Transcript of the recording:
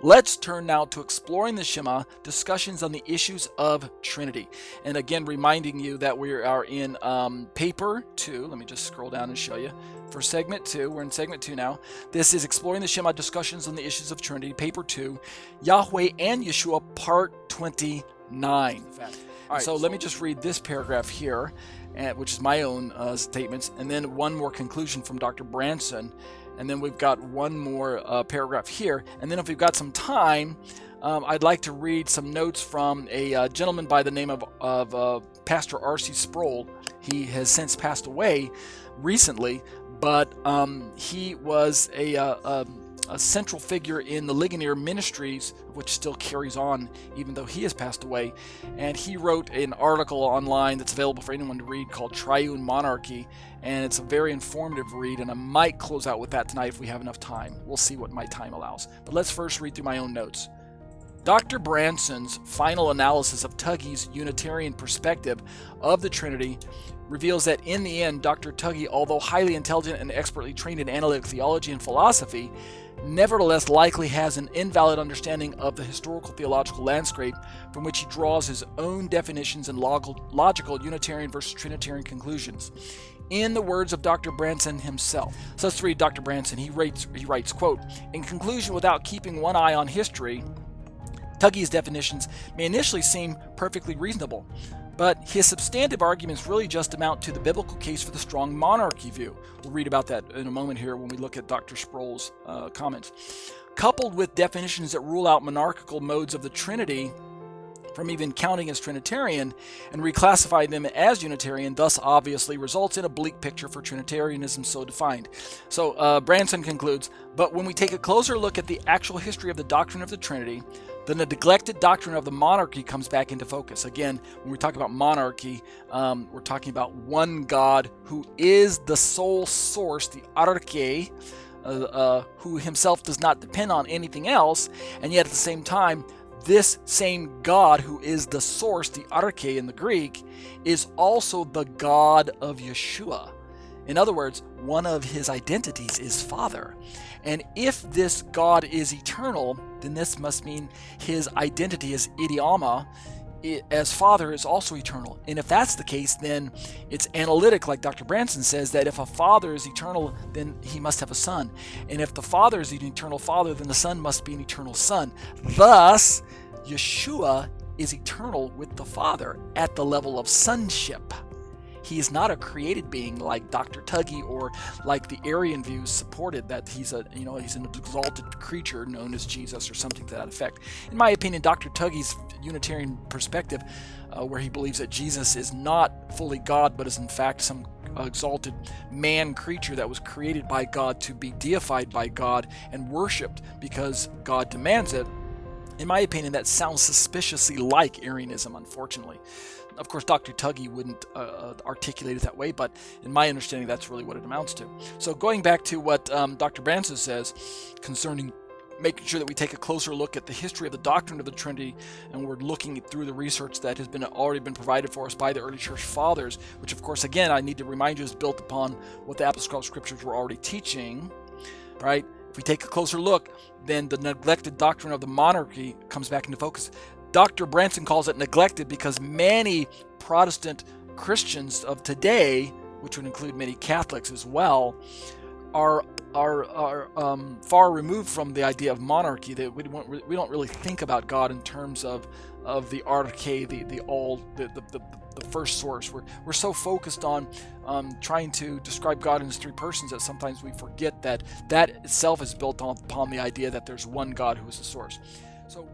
Let's turn now to exploring the Shema, discussions on the issues of Trinity. And again, reminding you that we are in paper 2. Let me just scroll down and show you. For segment 2, we're in segment 2 now. This is exploring the Shema, discussions on the issues of Trinity, paper 2, Yahweh and Yeshua, part 29. All right, so let me just read this paragraph here, which is my own statements, and then one more conclusion from Dr. Branson. And then we've got one more paragraph here. And then if we've got some time, I'd like to read some notes from a gentleman by the name of Pastor R.C. Sproul. He has since passed away recently, but he was a central figure in the Ligonier Ministries, which still carries on even though he has passed away. And he wrote an article online that's available for anyone to read called Strong Monarchy, and it's a very informative read, and I might close out with that tonight if we have enough time. We'll see what my time allows. But let's first read through my own notes. Dr. Branson's final analysis of Tuggy's Unitarian perspective of the Trinity reveals that in the end, Dr. Tuggy, although highly intelligent and expertly trained in analytic theology and philosophy, nevertheless likely has an invalid understanding of the historical theological landscape from which he draws his own definitions and logical Unitarian versus Trinitarian conclusions. In the words of Dr. Branson himself. So let's read Dr. Branson. He writes, quote, "In conclusion, without keeping one eye on history, Tuggy's definitions may initially seem perfectly reasonable, but his substantive arguments really just amount to the biblical case for the strong monarchy view." We'll read about that in a moment here when we look at Dr. Sproul's comments. Coupled with definitions that rule out monarchical modes of the Trinity from even counting as Trinitarian and reclassify them as Unitarian, thus obviously results in a bleak picture for Trinitarianism so defined. So Branson concludes, but when we take a closer look at the actual history of the doctrine of the Trinity, the neglected doctrine of the monarchy comes back into focus. Again, when we talk about monarchy, we're talking about one God who is the sole source, the arche, who himself does not depend on anything else, and yet at the same time, this same God who is the source, the arche in the Greek, is also the God of Yeshua. In other words, one of his identities is Father. And if this God is eternal, then this must mean his identity as idioma, as Father, is also eternal. And if that's the case, then it's analytic, like Dr. Branson says, that if a Father is eternal, then he must have a Son. And if the Father is an eternal Father, then the Son must be an eternal Son. Thus, Yeshua is eternal with the Father at the level of sonship. He is not a created being like Dr. Tuggy or like the Arian views supported, that he's an exalted creature known as Jesus or something to that effect. In my opinion, Dr. Tuggy's Unitarian perspective, where he believes that Jesus is not fully God, but is in fact some exalted man creature that was created by God to be deified by God and worshipped because God demands it. In my opinion, that sounds suspiciously like Arianism, unfortunately. Of course, Dr. Tuggy wouldn't articulate it that way, but in my understanding, that's really what it amounts to. So going back to what Dr. Branson says concerning making sure that we take a closer look at the history of the doctrine of the Trinity, and we're looking through the research that has already been provided for us by the early church fathers, which of course, again, I need to remind you is built upon what the apostolic scriptures were already teaching, right? If we take a closer look, then the neglected doctrine of the monarchy comes back into focus. Dr. Branson calls it neglected because many Protestant Christians of today, which would include many Catholics as well, are far removed from the idea of monarchy. That we don't really think about God in terms of the arche, the first source. We're so focused on trying to describe God in his three persons that sometimes we forget that itself is built upon the idea that there's one God who is the source. So